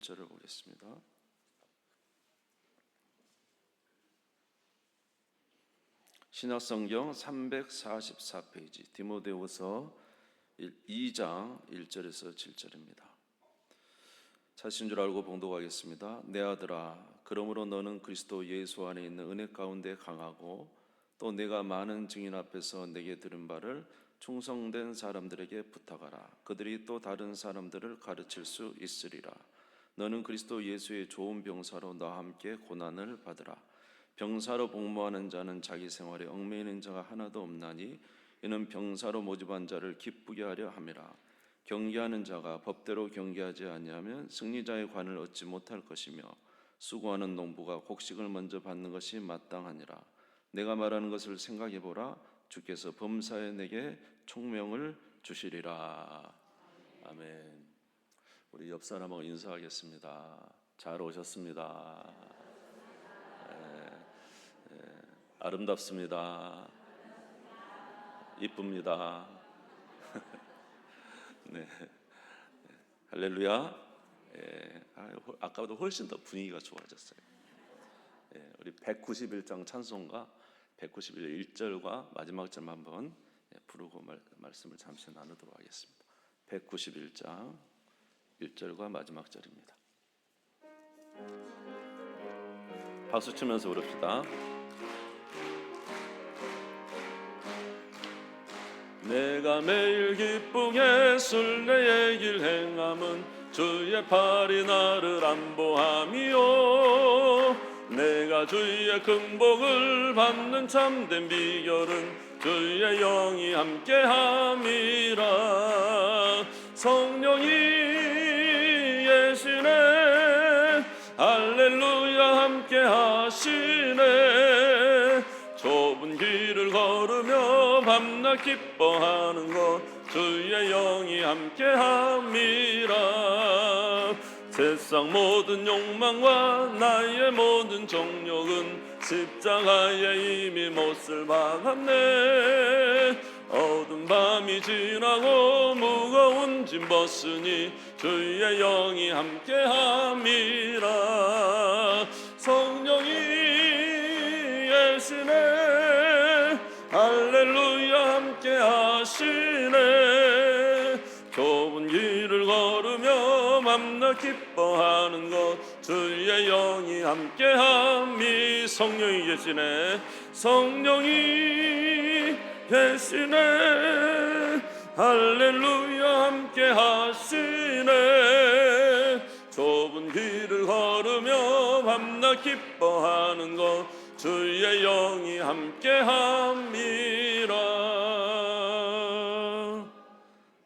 절을 보겠습니다. 신약성경 344페이지 디모데후서 2장 1절에서 7절입니다. 자신 줄 알고 봉독하겠습니다. 내 아들아, 그러므로 너는 그리스도 예수 안에 있는 은혜 가운데 강하고 또 내가 많은 증인 앞에서 내게 들은 바를 충성된 사람들에게 부탁하라. 그들이 또 다른 사람들을 가르칠 수 있으리라. 너는 그리스도 예수의 좋은 병사로 나와 함께 고난을 받으라. 병사로 복무하는 자는 자기 생활에 얽매이는 자가 하나도 없나니 이는 병사로 모집한 자를 기쁘게 하려 함이라. 경계하는 자가 법대로 경계하지 아니하면 승리자의 관을 얻지 못할 것이며 수고하는 농부가 곡식을 먼저 받는 것이 마땅하니라. 내가 말하는 것을 생각해 보라. 주께서 범사에 내게 총명을 주시리라. 아멘. 우리 옆 사람하고 인사하겠습니다. 잘 오셨습니다. 아름답습니다. 이쁩니다. 네. 할렐루야. 아까보다 훨씬 더 분위기가 좋아졌어요. 우리 191장 찬송가 191장 1절과 마지막 절 한번 부르고 말씀을 잠시 나누도록 하겠습니다. 191장 1절과 마지막 절입니다. 박수 치면서 부릅시다. 내가 매일 기쁘게 순례의 길 행함은 주의 팔이 나를 안보함이요, 내가 주의 큰 복을 받는 참된 비결은 주의 영이 함께함이라. 성령이 예시네, 할렐루야 함께하시네. 좁은 길을 걸으며 밤낮 기뻐하는 것 주의 영이 함께함이라. 세상 모든 욕망과 나의 모든 정욕은 십자가에 이미 못을 박았네. 어두운 밤이 지나고 무거운 짐 벗으니 주의 영이 함께함이라. 성령이 예시네, 할렐루야 함께하시네. 좁은 길을 걸으며 밤낮 기뻐하는 것 주의 영이 함께함이. 성령이 계시네, 성령이 계시네, 할렐루야 함께하시네. 좁은 길을 걸으며 밤낮 기뻐하는 것 주의 영이 함께함이라.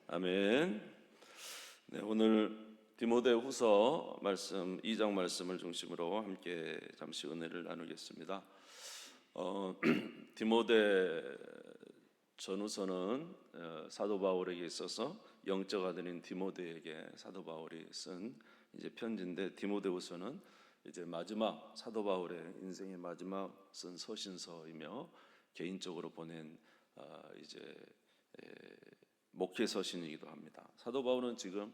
아멘. 네, 오늘 디모데후서 말씀 2장 말씀을 중심으로 함께 잠시 은혜를 나누겠습니다. 디모데 전후서는 사도 바울에게 있어서 영적 아들인 디모데에게 사도 바울이 쓴 이제 편지인데, 디모데후서는 이제 마지막 사도 바울의 인생의 마지막 쓴 서신서이며 개인적으로 보낸 이제 목회 서신이기도 합니다. 사도 바울은 지금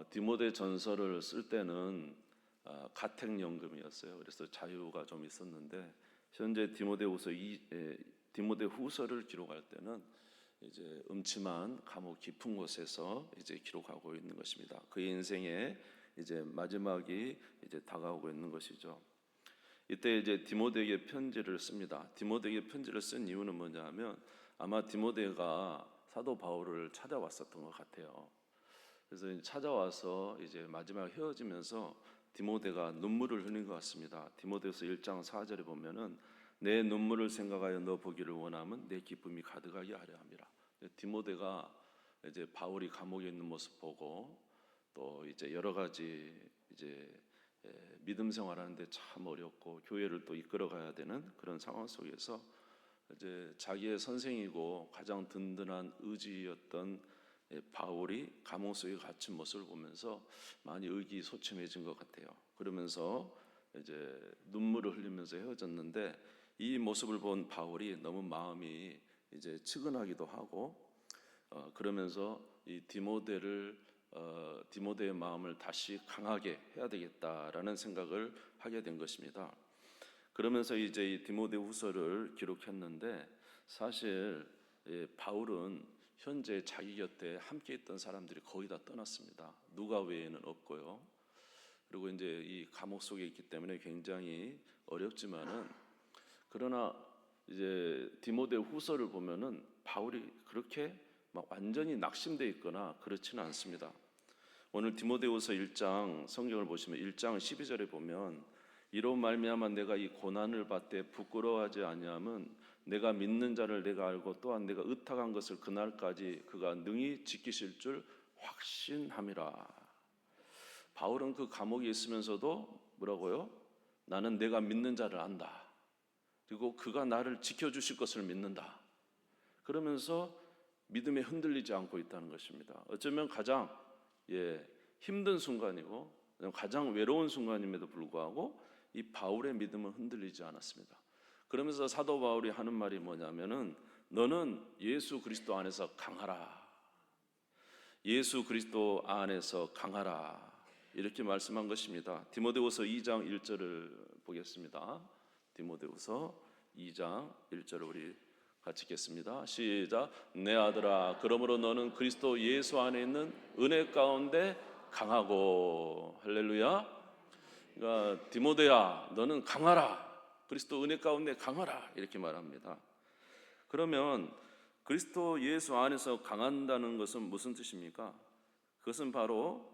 디모데 전서를 쓸 때는 가택연금이었어요. 그래서 자유가 좀 있었는데, 현재 디모데 후서를 기록할 때는 이제 음침한 감옥 깊은 곳에서 이제 기록하고 있는 것입니다. 그의 인생의 이제 마지막이 이제 다가오고 있는 것이죠. 이때 이제 디모데에게 편지를 씁니다. 디모데에게 편지를 쓴 이유는 뭐냐면, 아마 디모데가 사도 바울을 찾아왔었던 것 같아요. 그래서 찾아와서 이제 마지막 헤어지면서 디모데가 눈물을 흘린 것 같습니다. 디모데후서 1장 4절에 보면은 내 눈물을 생각하여 너 보기를 원하면 내 기쁨이 가득하게 하려 함이라. 디모데가 이제 바울이 감옥에 있는 모습 보고 또 이제 여러 가지 이제 믿음 생활하는데 참 어렵고 교회를 또 이끌어가야 되는 그런 상황 속에서 이제 자기의 선생이고 가장 든든한 의지였던 바울이 감옥 속에 갇힌 모습을 보면서 많이 의기소침해진 것 같아요. 그러면서 이제 눈물을 흘리면서 헤어졌는데, 이 모습을 본 바울이 너무 마음이 이제 측은하기도 하고 그러면서 이 디모데를 디모데의 마음을 다시 강하게 해야 되겠다라는 생각을 하게 된 것입니다. 그러면서 이제 이 디모데후서를 기록했는데 사실 바울은 현재 자기 곁에 함께 있던 사람들이 거의 다 떠났습니다. 누가 외에는 없고요. 그리고 이제 이 감옥 속에 있기 때문에 굉장히 어렵지만은, 그러나 이제 디모데후서를 보면은 바울이 그렇게 막 완전히 낙심되어 있거나 그렇지는 않습니다. 오늘 디모데후서 1장 성경을 보시면 1장 12절에 보면 이로 말미암아 내가 이 고난을 받되 부끄러워하지 아니함은 내가 믿는 자를 내가 알고 또한 내가 의탁한 것을 그날까지 그가 능히 지키실 줄 확신함이라. 바울은 그 감옥에 있으면서도 뭐라고요? 나는 내가 믿는 자를 안다. 그리고 그가 나를 지켜주실 것을 믿는다. 그러면서 믿음에 흔들리지 않고 있다는 것입니다. 어쩌면 가장 힘든 순간이고 가장 외로운 순간임에도 불구하고 이 바울의 믿음은 흔들리지 않았습니다. 그러면서 사도 바울이 하는 말이 뭐냐면은 너는 예수 그리스도 안에서 강하라. 예수 그리스도 안에서 강하라. 이렇게 말씀한 것입니다. 디모데후서 2장 1절을 보겠습니다. 디모데후서 2장 1절을 우리 같이 읽겠습니다. 시작. 내 아들아, 그러므로 너는 그리스도 예수 안에 있는 은혜 가운데 강하고. 할렐루야. 그러니까 디모데야, 너는 강하라. 그리스도 은혜 가운데 강하라. 이렇게 말합니다. 그러면 그리스도 예수 안에서 강한다는 것은 무슨 뜻입니까? 그것은 바로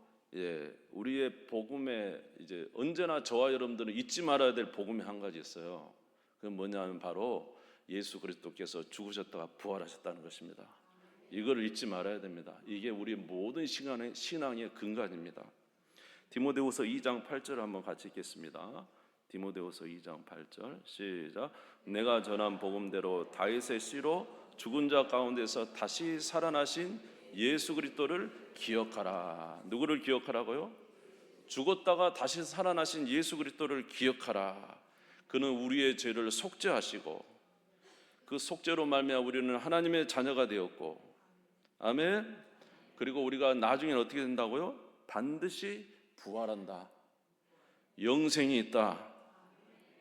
우리의 복음에 이제 언제나 저와 여러분들은 잊지 말아야 될 복음이 한 가지 있어요. 그건 뭐냐면 바로 예수 그리스도께서 죽으셨다가 부활하셨다는 것입니다. 이걸 잊지 말아야 됩니다. 이게 우리 모든 신앙의 근간입니다. 디모데후서 2장 8절 한번 같이 읽겠습니다. 디모데후서 2장 8절 시작. 내가 전한 복음대로 다윗의 씨로 죽은 자 가운데서 다시 살아나신 예수 그리스도를 기억하라. 누구를 기억하라고요? 죽었다가 다시 살아나신 예수 그리스도를 기억하라. 그는 우리의 죄를 속죄하시고 그 속죄로 말미암아 우리는 하나님의 자녀가 되었고, 아멘. 그리고 우리가 나중에 어떻게 된다고요? 반드시 부활한다. 영생이 있다.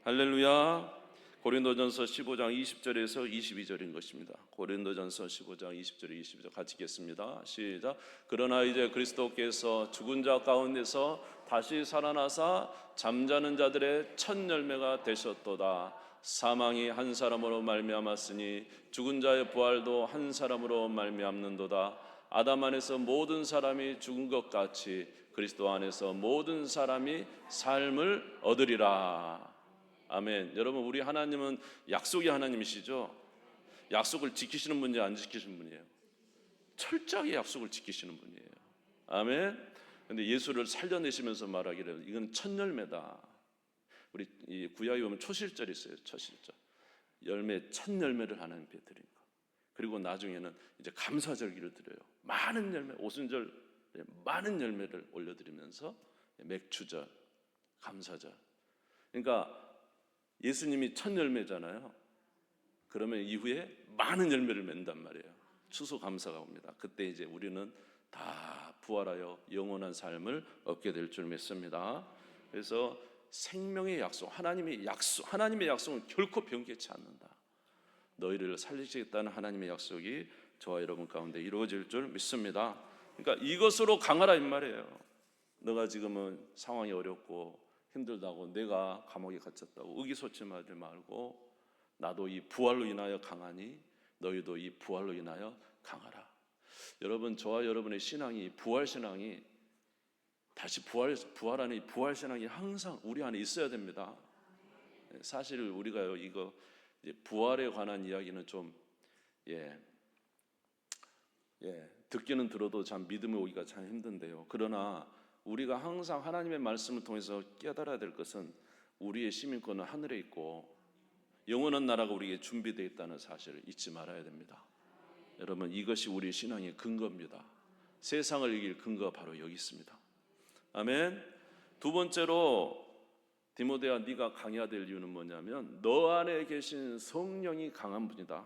할렐루야. 고린도전서 15장 20절에서 22절인 것입니다. 고린도전서 15장 20절에 22절 같이 읽겠습니다. 시작. 그러나 이제 그리스도께서 죽은 자 가운데서 다시 살아나사 잠자는 자들의 첫 열매가 되셨도다. 사망이 한 사람으로 말미암았으니 죽은 자의 부활도 한 사람으로 말미암는도다. 아담 안에서 모든 사람이 죽은 것 같이 그리스도 안에서 모든 사람이 삶을 얻으리라. 아멘. 여러분, 우리 하나님은 약속의 하나님이시죠? 약속을 지키시는 분이에요, 안 지키시는 분이에요? 철저하게 약속을 지키시는 분이에요. 아멘. 근데 예수를 살려내시면서 말하기를 이건 첫 열매다. 우리 이 구약에 보면 초실절이 있어요. 초실절. 열매, 첫 열매를 하나님께 드린 거. 그리고 나중에는 이제 감사절기를 드려요. 많은 열매, 오순절 많은 열매를 올려드리면서 맥주절, 감사절. 그러니까 예수님이 첫 열매잖아요. 그러면 이후에 많은 열매를 맺는단 말이에요. 추수감사가 옵니다. 그때 이제 우리는 다 부활하여 영원한 삶을 얻게 될 줄 믿습니다. 그래서 생명의 약속, 하나님의 약속은 결코 변개치 않는다. 너희를 살리시겠다는 하나님의 약속이 저와 여러분 가운데 이루어질 줄 믿습니다. 그러니까 이것으로 강하라 이 말이에요. 너가 지금은 상황이 어렵고 힘들다고, 내가 감옥에 갇혔다고 의기소침하지 말고, 나도 이 부활로 인하여 강하니 너희도 이 부활로 인하여 강하라. 여러분, 저와 여러분의 신앙이, 부활 신앙이, 다시 부활하는 이 부활 신앙이 항상 우리 안에 있어야 됩니다. 사실 우리가요, 이거 부활에 관한 이야기는 좀 듣기는 들어도 참 믿음이 오기가 참 힘든데요. 그러나 우리가 항상 하나님의 말씀을 통해서 깨달아야 될 것은 우리의 시민권은 하늘에 있고 영원한 나라가 우리에게 준비되어 있다는 사실을 잊지 말아야 됩니다. 여러분, 이것이 우리 신앙의 근거입니다. 세상을 이길 근거가 바로 여기 있습니다. 아멘. 두 번째로 디모데야, 네가 강해야 될 이유는 뭐냐면 너 안에 계신 성령이 강한 분이다.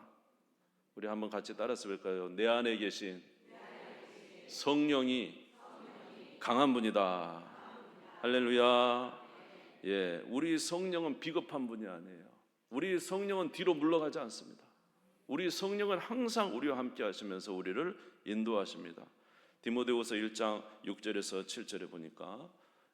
우리 한번 같이 따라서 볼까요? 내 안에 계신 성령이 강한 분이다. 할렐루야. 예, 우리 성령은 비겁한 분이 아니에요. 우리 성령은 뒤로 물러가지 않습니다. 우리 성령은 항상 우리와 함께 하시면서 우리를 인도하십니다. 디모데후서 1장 6절에서 7절에 보니까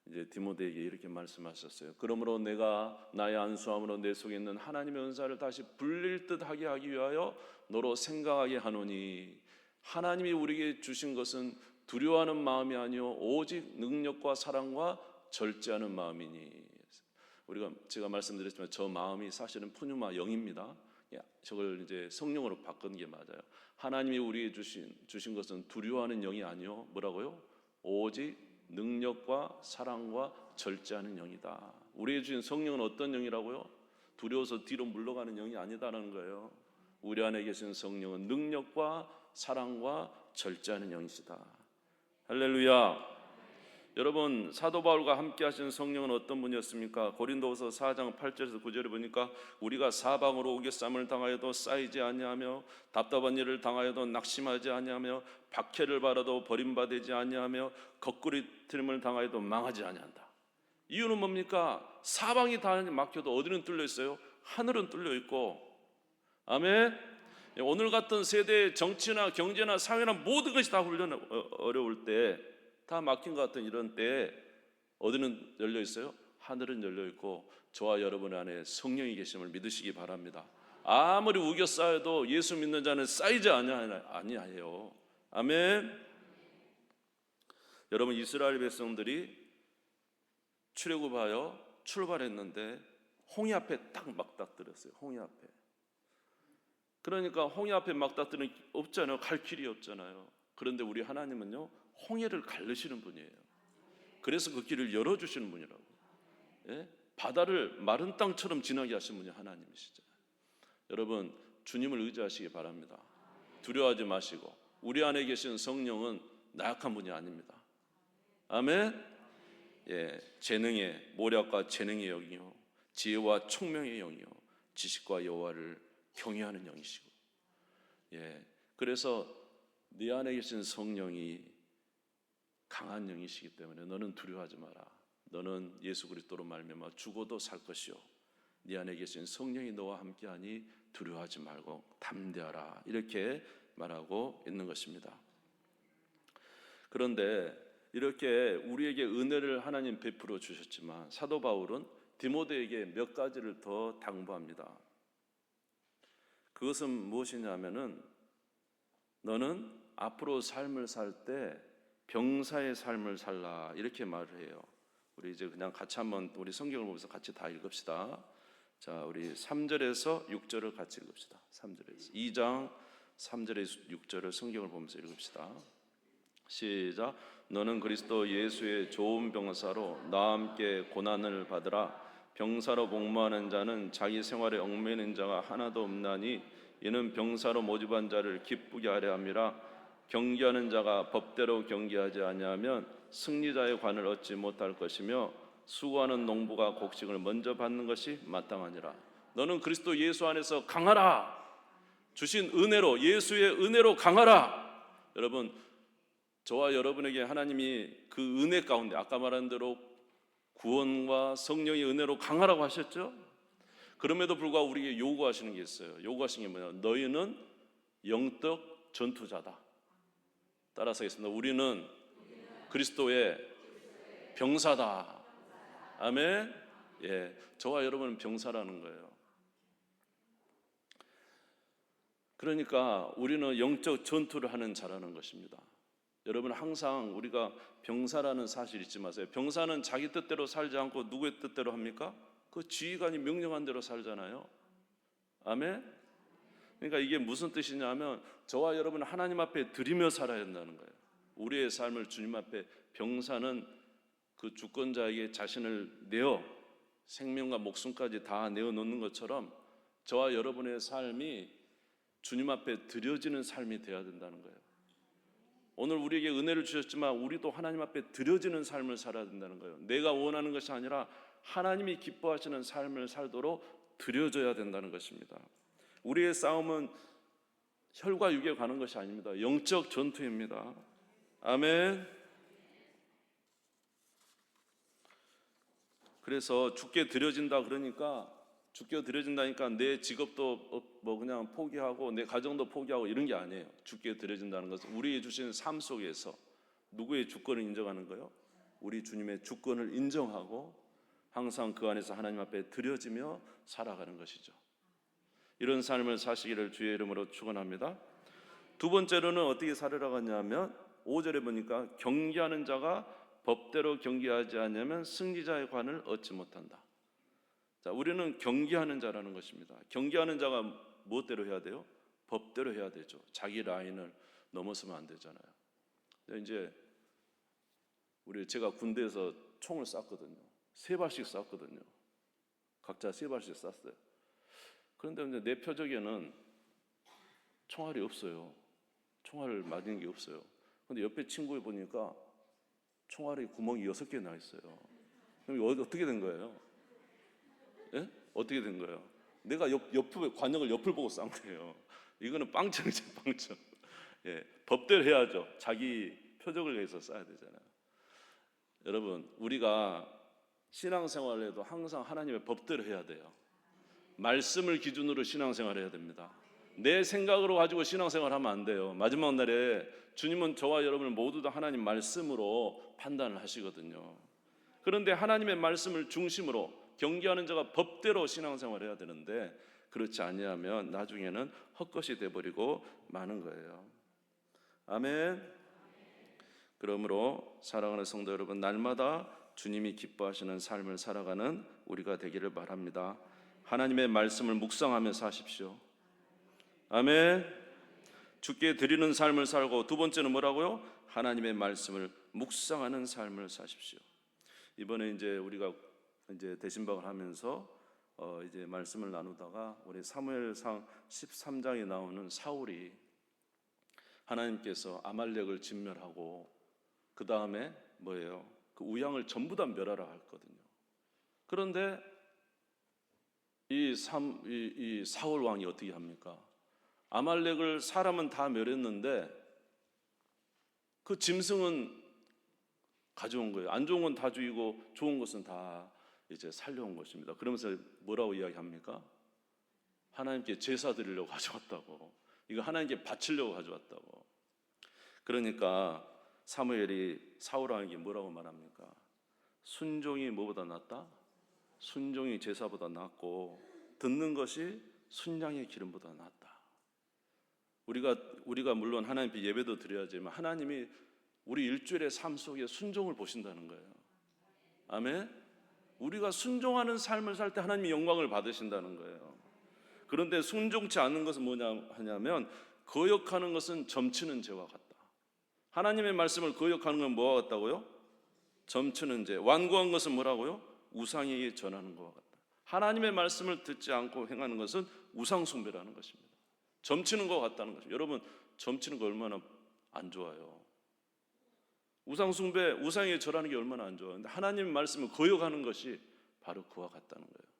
이제 디모데에게 이렇게 말씀하셨어요. 그러므로 내가 나의 안수함으로 내 속에 있는 하나님의 은사를 다시 불릴 듯 하게 하기 위하여 너로 생각하게 하노니, 하나님이 우리에게 주신 것은 두려워하는 마음이 아니요 오직 능력과 사랑과 절제하는 마음이니. 제가 말씀드렸지만 저 마음이 사실은 푸뉴마 영입니다. 저걸 이제 성령으로 바꾼 게 맞아요. 하나님이 우리에게 주신 것은 두려워하는 영이 아니요 뭐라고요? 오직 능력과 사랑과 절제하는 영이다. 우리에게 주신 성령은 어떤 영이라고요? 두려워서 뒤로 물러가는 영이 아니다라는 거예요. 우리 안에 계신 성령은 능력과 사랑과 절제하는 영이시다. 할렐루야. 여러분, 사도 바울과 함께 하신 성령은 어떤 분이었습니까? 고린도후서 4장 8절에서 9절에 보니까 우리가 사방으로 우겨쌈을 당하여도 쌓이지 아니하며 답답한 일을 당하여도 낙심하지 아니하며 박해를 받아도 버림받지 아니하며 거꾸리트림을 당하여도 망하지 아니한다. 이유는 뭡니까? 사방이 다 막혀도 어디는 뚫려 있어요? 하늘은 뚫려 있고. 아멘. 오늘 같은 세대의 정치나 경제나 사회나 모든 것이 다 어려울 때, 다 막힌 것 같은 이런 때에 어디는 열려 있어요? 하늘은 열려 있고 저와 여러분 안에 성령이 계심을 믿으시기 바랍니다. 아무리 우겨 쌓여도 예수 믿는 자는 쌓이지 아니하요. 아멘. 여러분, 이스라엘 백성들이 출애굽하여 출발했는데 홍해 앞에 딱 막닥뜨렸어요. 홍해 앞에. 그러니까 홍해 앞에 막닥뜨리는 없잖아요. 갈 길이 없잖아요. 그런데 우리 하나님은요, 홍해를 가르시는 분이에요. 그래서 그 길을 열어주시는 분이라고. 예? 바다를 마른 땅처럼 지나게 하신 분이 하나님이시죠. 여러분, 주님을 의지하시기 바랍니다. 두려워하지 마시고, 우리 안에 계신 성령은 나약한 분이 아닙니다. 아멘. 예, 재능의 모략과 재능의 영이요 지혜와 총명의 영이요 지식과 여호와를 경외하는 영이시고, 예, 그래서 네 안에 계신 성령이 강한 영이시기 때문에 너는 두려워하지 마라. 너는 예수 그리스도로 말미암아 죽어도 살 것이요 네 안에 계신 성령이 너와 함께하니 두려워하지 말고 담대하라. 이렇게 말하고 있는 것입니다. 그런데 이렇게 우리에게 은혜를 하나님 베풀어 주셨지만 사도 바울은 디모데에게 몇 가지를 더 당부합니다. 그것은 무엇이냐면은 너는 앞으로 삶을 살 때 병사의 삶을 살라, 이렇게 말을 해요. 우리 이제 그냥 같이 한번 우리 성경을 보면서 같이 다 읽읍시다. 자, 우리 3절에서 6절을 같이 읽읍시다. 3절에서 2장 3절에서 6절을 성경을 보면서 읽읍시다. 시작. 너는 그리스도 예수의 좋은 병사로 나와 함께 고난을 받으라. 병사로 복무하는 자는 자기 생활에 얽매이는 자가 하나도 없나니 이는 병사로 모집한 자를 기쁘게 하려 함이라. 경기하는 자가 법대로 경기하지 아니하면 승리자의 관을 얻지 못할 것이며 수고하는 농부가 곡식을 먼저 받는 것이 마땅하니라. 너는 그리스도 예수 안에서 강하라. 주신 은혜로, 예수의 은혜로 강하라. 여러분, 저와 여러분에게 하나님이 그 은혜 가운데 아까 말한 대로 구원과 성령의 은혜로 강하라고 하셨죠. 그럼에도 불구하고 우리에게 요구하시는 게 있어요. 요구하시는 게 뭐냐? 너희는 영적 전투자다. 따라서 하겠습니다. 우리는 그리스도의 병사다. 아멘. 예, 저와 여러분은 병사라는 거예요. 그러니까 우리는 영적 전투를 하는 자라는 것입니다. 여러분, 항상 우리가 병사라는 사실 잊지 마세요. 병사는 자기 뜻대로 살지 않고 누구의 뜻대로 합니까? 그 지휘관이 명령한 대로 살잖아요. 아멘. 그러니까 이게 무슨 뜻이냐면 저와 여러분은 하나님 앞에 드리며 살아야 한다는 거예요. 우리의 삶을 주님 앞에, 병사는 그 주권자에게 자신을 내어 생명과 목숨까지 다 내어놓는 것처럼 저와 여러분의 삶이 주님 앞에 드려지는 삶이 되어야 된다는 거예요. 오늘 우리에게 은혜를 주셨지만 우리도 하나님 앞에 드려지는 삶을 살아야 된다는 거예요. 내가 원하는 것이 아니라 하나님이 기뻐하시는 삶을 살도록 드려져야 된다는 것입니다. 우리의 싸움은 혈과 육에 가는 것이 아닙니다. 영적 전투입니다. 아멘. 그래서 죽게 드려진다 그러니까 죽게 드려진다니까 내 직업도 뭐 그냥 포기하고 내 가정도 포기하고 이런 게 아니에요. 죽게 드려진다는 것은 우리의 주신 삶 속에서 누구의 주권을 인정하는 거요? 우리 주님의 주권을 인정하고 항상 그 안에서 하나님 앞에 드려지며 살아가는 것이죠. 이런 삶을 사시기를 주의 이름으로 축원합니다. 두 번째로는 어떻게 살으라고 하냐면 5절에 보니까 경계하는 자가 법대로 경계하지 않으면 승리자의 관을 얻지 못한다. 자, 우리는 경계하는 자라는 것입니다. 경계하는 자가 무엇대로 해야 돼요? 법대로 해야 되죠. 자기 라인을 넘어서면 안 되잖아요. 이제 제가 군대에서 총을 쐈거든요. 3발씩 쐈거든요. 각자 3발씩 쐈어요. 그런데 이제 내 표적에는 총알이 없어요. 총알을 맞은 게 없어요. 근데 옆에 친구에 보니까 총알이 구멍이 6개 나 있어요. 그럼 어떻게 된 거예요? 예? 어떻게 된 거예요? 내가 옆에 관역을 옆을 보고 싼 거예요. 이거는 빵점이죠, 빵점. 예, 법대로 해야죠. 자기 표적을 위해서 쏴야 되잖아요. 여러분, 우리가 신앙생활을 해도 항상 하나님의 법대로 해야 돼요. 말씀을 기준으로 신앙생활을 해야 됩니다. 내 생각으로 가지고 신앙생활하면 안 돼요. 마지막 날에 주님은 저와 여러분을 모두 다 하나님 말씀으로 판단을 하시거든요. 그런데 하나님의 말씀을 중심으로 경계하는 자가 법대로 신앙생활을 해야 되는데 그렇지 아니하면 나중에는 헛것이 돼버리고 마는 거예요. 아멘. 그러므로 사랑하는 성도 여러분, 날마다 주님이 기뻐하시는 삶을 살아가는 우리가 되기를 바랍니다. 하나님의 말씀을 묵상하며 사십시오. 아멘. 주께 드리는 삶을 살고, 두 번째는 뭐라고요? 하나님의 말씀을 묵상하는 삶을 사십시오. 이번에 이제 우리가 이제 대신박을 하면서 이제 말씀을 나누다가 우리 사무엘상 13장에 나오는 사울이 하나님께서 아말렉을 진멸하고 그 다음에 뭐예요? 그 우양을 전부 다 멸하라 했거든요. 그런데 이 사울 왕이 어떻게 합니까? 아말렉을 사람은 다 멸했는데 그 짐승은 가져온 거예요. 안 좋은 건 다 죽이고 좋은 것은 다 이제 살려온 것입니다. 그러면서 뭐라고 이야기합니까? 하나님께 제사 드리려고 가져왔다고. 이거 하나님께 바치려고 가져왔다고. 그러니까 사무엘이 사울 왕에게 뭐라고 말합니까? 순종이 뭐보다 낫다? 순종이 제사보다 낫고 듣는 것이 순양의 기름보다 낫다. 우리가 물론 하나님께 예배도 드려야지만 하나님이 우리 일주일의 삶 속에 순종을 보신다는 거예요. 아멘. 우리가 순종하는 삶을 살 때 하나님이 영광을 받으신다는 거예요. 그런데 순종치 않는 것은 뭐냐 하냐면 거역하는 것은 점치는 죄와 같다. 하나님의 말씀을 거역하는 건 뭐와 같다고요? 점치는 죄. 완고한 것은 뭐라고요? 우상에게 전하는 것과 같다. 하나님의 말씀을 듣지 않고 행하는 것은 우상 숭배라는 것입니다. 점치는 것 같다는 것입니다. 여러분, 점치는 거 얼마나 안 좋아요. 우상 숭배, 우상에 절하는 게 얼마나 안 좋아요. 근데 하나님의 말씀을 거역하는 것이 바로 그와 같다는 거예요.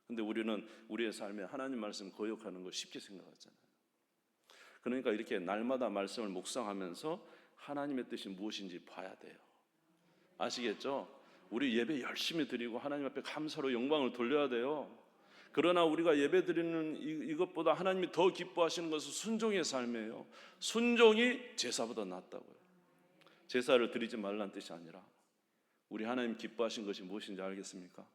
근데 우리는 우리의 삶에 하나님 말씀 거역하는 거 쉽게 생각하잖아요. 그러니까 이렇게 날마다 말씀을 묵상하면서 하나님의 뜻이 무엇인지 봐야 돼요. 아시겠죠? 우리 예배 열심히 드리고 하나님 앞에 감사로 영광을 돌려야 돼요. 그러나 우리가 예배 드리는 이것보다 하나님이 더 기뻐하시는 것은 순종의 삶이에요. 순종이 제사보다 낫다고요. 제사를 드리지 말라는 뜻이 아니라 우리 하나님 기뻐하신 것이 무엇인지 알겠습니까?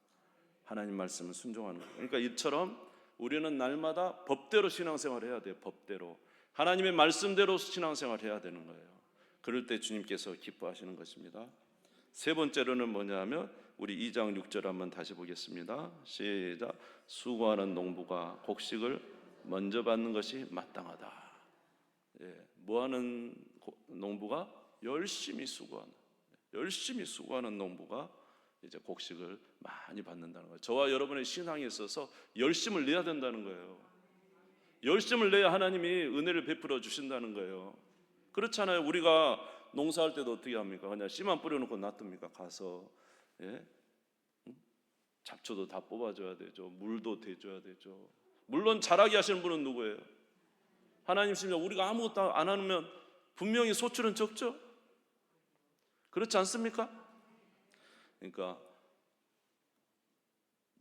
하나님 말씀을 순종하는 거예요. 그러니까 이처럼 우리는 날마다 법대로 신앙생활을 해야 돼요. 법대로 하나님의 말씀대로 신앙생활을 해야 되는 거예요. 그럴 때 주님께서 기뻐하시는 것입니다. 세 번째로는 뭐냐면 우리 2장 6절 한번 다시 보겠습니다. 시작. 수고하는 농부가 곡식을 먼저 받는 것이 마땅하다. 예, 뭐하는 농부가? 열심히 수고하는 농부가 이제 곡식을 많이 받는다는 거예요. 저와 여러분의 신앙에 있어서 열심을 내야 된다는 거예요. 열심을 내야 하나님이 은혜를 베풀어 주신다는 거예요. 그렇잖아요. 우리가 농사할 때도 어떻게 합니까? 그냥 씨만 뿌려놓고 놔둡니까? 가서 잡초도 다 뽑아줘야 되죠. 물도 대줘야 되죠. 물론 잘하게 하시는 분은 누구예요? 하나님이십니다. 우리가 아무것도 안 하면 분명히 소출은 적죠? 그렇지 않습니까? 그러니까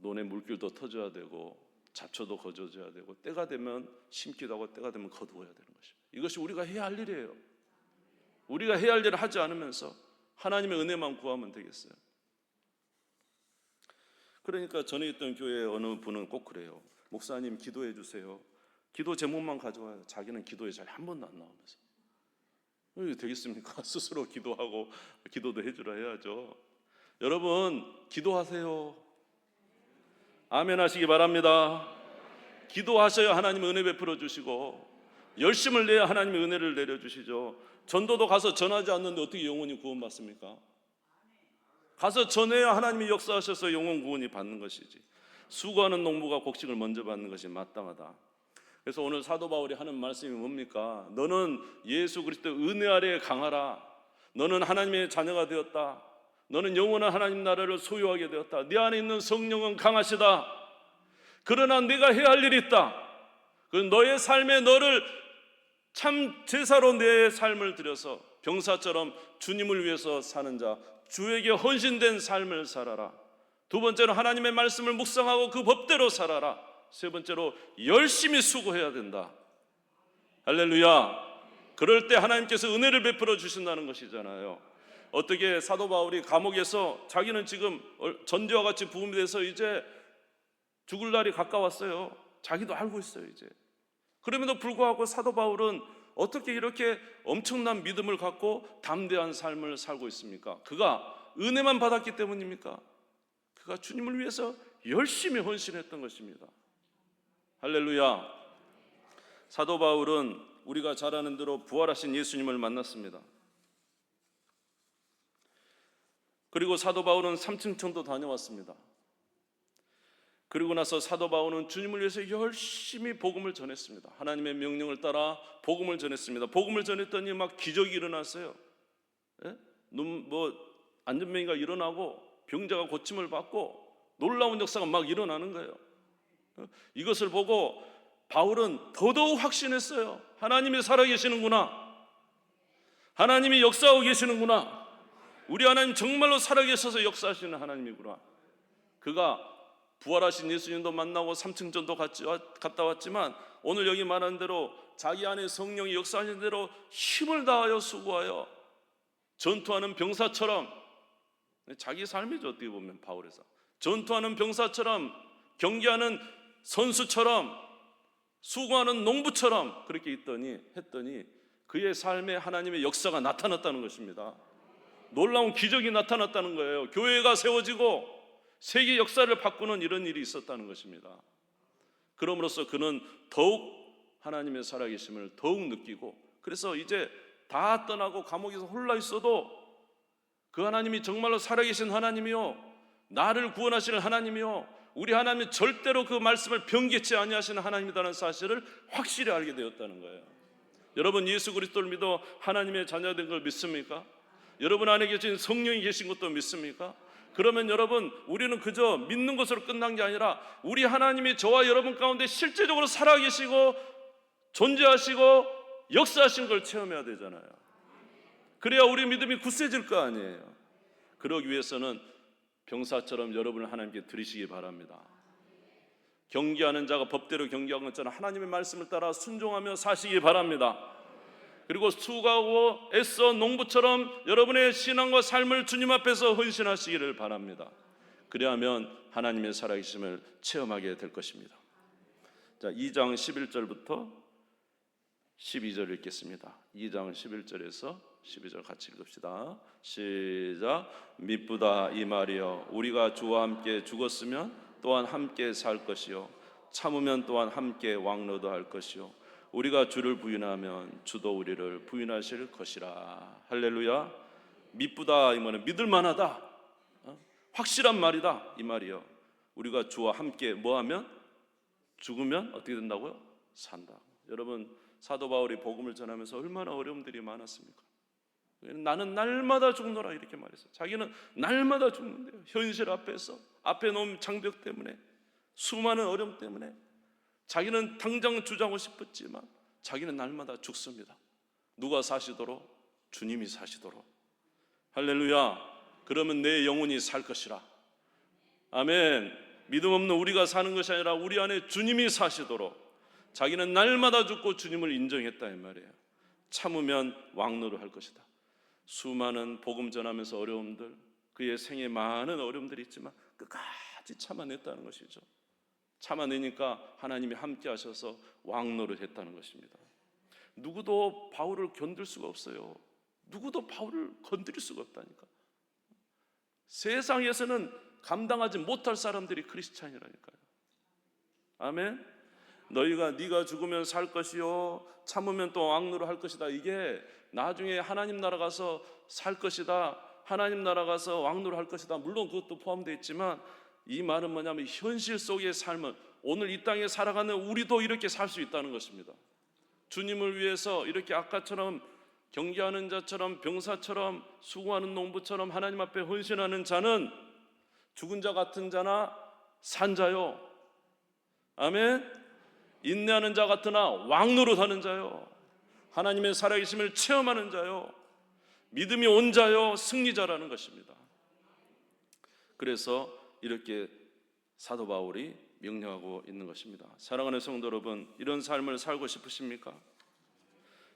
논에 물길도 터져야 되고 잡초도 거저져야 되고 때가 되면 심기도 하고 때가 되면 거두어야 되는 것입니다. 이것이 우리가 해야 할 일이에요. 우리가 해야 할 일을 하지 않으면서 하나님의 은혜만 구하면 되겠어요? 그러니까 전에 있던 교회에 어느 분은 꼭 그래요. 목사님 기도해 주세요. 기도 제목만 가져와요. 자기는 기도에 잘 한 번도 안 나오면서. 이게 되겠습니까? 스스로 기도하고 기도도 해주라 해야죠. 여러분 기도하세요. 아멘 하시기 바랍니다. 기도하셔야 하나님의 은혜 베풀어 주시고 열심을 내야 하나님의 은혜를 내려주시죠. 전도도 가서 전하지 않는데 어떻게 영혼이 구원받습니까? 가서 전해야 하나님이 역사하셔서 영혼 구원이 받는 것이지, 수고하는 농부가 곡식을 먼저 받는 것이 마땅하다. 그래서 오늘 사도 바울이 하는 말씀이 뭡니까? 너는 예수 그리스도의 은혜 아래에 강하라. 너는 하나님의 자녀가 되었다. 너는 영원한 하나님 나라를 소유하게 되었다. 네 안에 있는 성령은 강하시다. 그러나 네가 해야 할 일이 있다. 그 너의 삶에 너를 참 제사로 내 삶을 들여서 병사처럼 주님을 위해서 사는 자, 주에게 헌신된 삶을 살아라. 두 번째로 하나님의 말씀을 묵상하고 그 법대로 살아라. 세 번째로 열심히 수고해야 된다. 할렐루야. 그럴 때 하나님께서 은혜를 베풀어 주신다는 것이잖아요. 어떻게 사도 바울이 감옥에서 자기는 지금 전제와 같이 부음이 돼서 이제 죽을 날이 가까웠어요. 자기도 알고 있어요 이제. 그럼에도 불구하고 사도 바울은 어떻게 이렇게 엄청난 믿음을 갖고 담대한 삶을 살고 있습니까? 그가 은혜만 받았기 때문입니까? 그가 주님을 위해서 열심히 헌신했던 것입니다. 할렐루야. 사도 바울은 우리가 잘 아는 대로 부활하신 예수님을 만났습니다. 그리고 사도 바울은 삼층천도 다녀왔습니다. 그리고 나서 사도 바울은 주님을 위해서 열심히 복음을 전했습니다. 하나님의 명령을 따라 복음을 전했습니다. 복음을 전했더니 막 기적이 일어났어요. 예? 안전병이가 일어나고 병자가 고침을 받고 놀라운 역사가 막 일어나는 거예요. 이것을 보고 바울은 더더욱 확신했어요. 하나님이 살아계시는구나. 하나님이 역사하고 계시는구나. 우리 하나님 정말로 살아계셔서 역사하시는 하나님이구나. 그가 부활하신 예수님도 만나고 삼층전도 갔다 왔지만 오늘 여기 말한 대로 자기 안에 성령이 역사하신 대로 힘을 다하여 수고하여 전투하는 병사처럼, 자기 삶이죠 어떻게 보면 바울의 삶, 전투하는 병사처럼, 경기하는 선수처럼, 수고하는 농부처럼 그렇게 했더니 그의 삶에 하나님의 역사가 나타났다는 것입니다. 놀라운 기적이 나타났다는 거예요. 교회가 세워지고 세계 역사를 바꾸는 이런 일이 있었다는 것입니다. 그럼으로써 그는 더욱 하나님의 살아계심을 더욱 느끼고, 그래서 이제 다 떠나고 감옥에서 홀라 있어도 그 하나님이 정말로 살아계신 하나님이요, 나를 구원하시는 하나님이요, 우리 하나님이 절대로 그 말씀을 변개치 아니하시는 하나님이라는 사실을 확실히 알게 되었다는 거예요. 여러분 예수 그리스도를 믿어 하나님의 자녀된 걸 믿습니까? 여러분 안에 계신 성령이 계신 것도 믿습니까? 그러면 여러분, 우리는 그저 믿는 것으로 끝난 게 아니라 우리 하나님이 저와 여러분 가운데 실제적으로 살아계시고 존재하시고 역사하신 걸 체험해야 되잖아요. 그래야 우리 믿음이 굳세질 거 아니에요. 그러기 위해서는 병사처럼 여러분을 하나님께 드리시기 바랍니다. 경계하는 자가 법대로 경계하는 것처럼 하나님의 말씀을 따라 순종하며 사시기 바랍니다. 그리고 수고하고 애써 농부처럼 여러분의 신앙과 삶을 주님 앞에서 헌신하시기를 바랍니다. 그리하면 하나님의 살아계심을 체험하게 될 것입니다. 자, 2장 11절부터 12절 읽겠습니다. 2장 11절에서 12절 같이 읽읍시다. 시작. 미쁘다 이 말이여, 우리가 주와 함께 죽었으면 또한 함께 살 것이요, 참으면 또한 함께 왕노도 할 것이요, 우리가 주를 부인하면 주도 우리를 부인하실 것이라. 할렐루야. 미쁘다 이 말은 믿을 만하다, 확실한 말이다 이 말이요. 우리가 주와 함께 뭐하면? 죽으면 어떻게 된다고요? 산다. 여러분 사도 바울이 복음을 전하면서 얼마나 어려움들이 많았습니까? 나는 날마다 죽노라 이렇게 말했어요. 자기는 날마다 죽는데요. 현실 앞에서 앞에 놓은 장벽 때문에, 수많은 어려움 때문에 자기는 당장 주장하고 싶었지만 자기는 날마다 죽습니다. 누가 사시도록? 주님이 사시도록. 할렐루야. 그러면 내 영혼이 살 것이라. 아멘. 믿음 없는 우리가 사는 것이 아니라 우리 안에 주님이 사시도록 자기는 날마다 죽고 주님을 인정했다 이 말이에요. 참으면 왕노를 할 것이다. 수많은 복음 전하면서 어려움들, 그의 생에 많은 어려움들이 있지만 끝까지 참아냈다는 것이죠. 참아내니까 하나님이 함께 하셔서 왕노를 했다는 것입니다. 누구도 바울을 견딜 수가 없어요. 누구도 바울을 건드릴 수가 없다니까. 세상에서는 감당하지 못할 사람들이 크리스찬이라니까요. 아멘. 네가 죽으면 살 것이요 참으면 또 왕노를 할 것이다. 이게 나중에 하나님 나라 가서 살 것이다, 하나님 나라 가서 왕노를 할 것이다, 물론 그것도 포함되어 있지만 이 말은 뭐냐면 현실 속의 삶은 오늘 이 땅에 살아가는 우리도 이렇게 살 수 있다는 것입니다. 주님을 위해서 이렇게 아까처럼 경계하는 자처럼, 병사처럼, 수고하는 농부처럼 하나님 앞에 헌신하는 자는 죽은 자 같은 자나 산 자요, 아멘. 인내하는 자 같으나 왕노릇하는 자요, 하나님의 살아계심을 체험하는 자요, 믿음이 온 자요, 승리자라는 것입니다. 그래서 이렇게 사도 바울이 명령하고 있는 것입니다. 사랑하는 성도 여러분, 이런 삶을 살고 싶으십니까?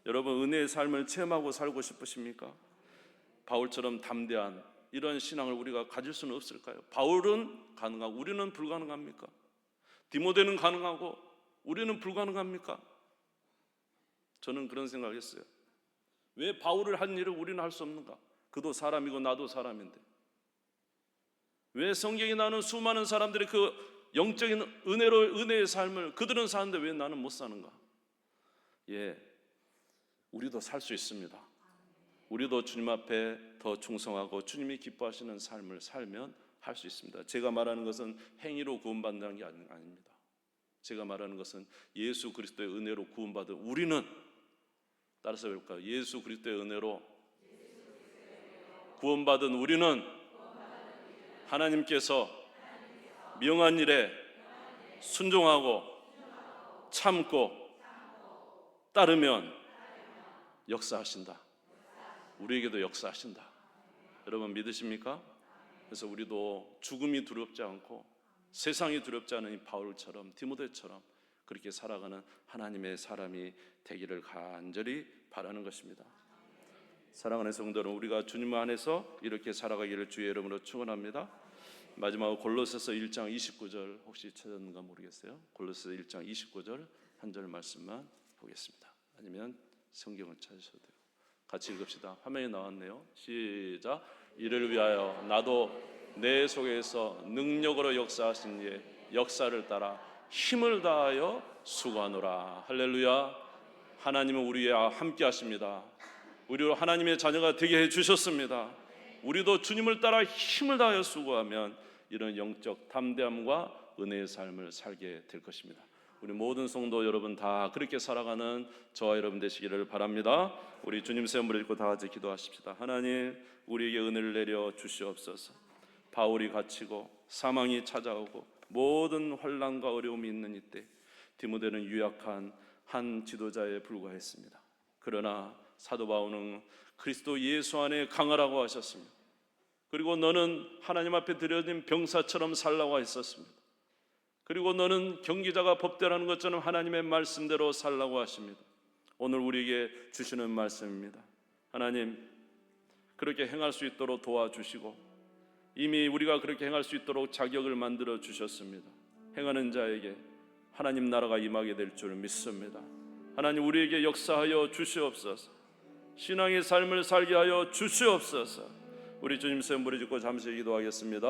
여러분, 은혜의 삶을 체험하고 살고 싶으십니까? 바울처럼 담대한 이런 신앙을 우리가 가질 수는 없을까요? 바울은 가능하고 우리는 불가능합니까? 디모데는 가능하고 우리는 불가능합니까? 저는 그런 생각을 했어요. 왜 바울을 한 일을 우리는 할 수 없는가? 그도 사람이고 나도 사람인데 왜 성경이 나오는 수많은 사람들이 그 영적인 은혜의 삶을 그들은 사는데 왜 나는 못 사는가? 우리도 살 수 있습니다. 우리도 주님 앞에 더 충성하고 주님이 기뻐하시는 삶을 살면 할 수 있습니다. 제가 말하는 것은 행위로 구원받는 게 아닙니다. 제가 말하는 것은 예수 그리스도의 은혜로 구원받은 우리는, 따라서 볼까요? 예수 그리스도의 은혜로 구원받은 우리는 하나님께서 명한 일에 순종하고 참고 따르면 역사하신다. 우리에게도 역사하신다. 여러분 믿으십니까? 그래서 우리도 죽음이 두렵지 않고 세상이 두렵지 않은 이 바울처럼, 디모데처럼 그렇게 살아가는 하나님의 사람이 되기를 간절히 바라는 것입니다. 사랑하는 성도 여러분, 우리가 주님 안에서 이렇게 살아가기를 주의 이름으로 축원합니다. 마지막으로 골로새서 1장 29절 혹시 찾았는가 모르겠어요. 골로새서 1장 29절 한 절 말씀만 보겠습니다. 아니면 성경을 찾으셔도 돼요. 같이 읽읍시다. 화면에 나왔네요. 시작. 이를 위하여 나도 내 속에서 능력으로 역사하신 이의 역사를 따라 힘을 다하여 수고하노라. 할렐루야. 하나님은 우리와 함께 하십니다. 우리로 하나님의 자녀가 되게 해주셨습니다. 우리도 주님을 따라 힘을 다하여 수고하면 이런 영적 담대함과 은혜의 삶을 살게 될 것입니다. 우리 모든 성도 여러분 다 그렇게 살아가는 저와 여러분 되시기를 바랍니다. 우리 주님 세움을 읽고 다 같이 기도하십시다. 하나님, 우리에게 은혜를 내려 주시옵소서. 바울이 갇히고 사망이 찾아오고 모든 환난과 어려움이 있는 이때 디모데는 유약한 한 지도자에 불과했습니다. 그러나 사도 바울은 그리스도 예수 안에 강하라고 하셨습니다. 그리고 너는 하나님 앞에 드려진 병사처럼 살라고 했었습니다. 그리고 너는 경기자가 법대라는 것처럼 하나님의 말씀대로 살라고 하십니다. 오늘 우리에게 주시는 말씀입니다. 하나님, 그렇게 행할 수 있도록 도와주시고 이미 우리가 그렇게 행할 수 있도록 자격을 만들어 주셨습니다. 행하는 자에게 하나님 나라가 임하게 될 줄 믿습니다. 하나님, 우리에게 역사하여 주시옵소서. 신앙의 삶을 살게 하여 주시옵소서. 우리 주님 세움 부르짖고 잠시 기도하겠습니다.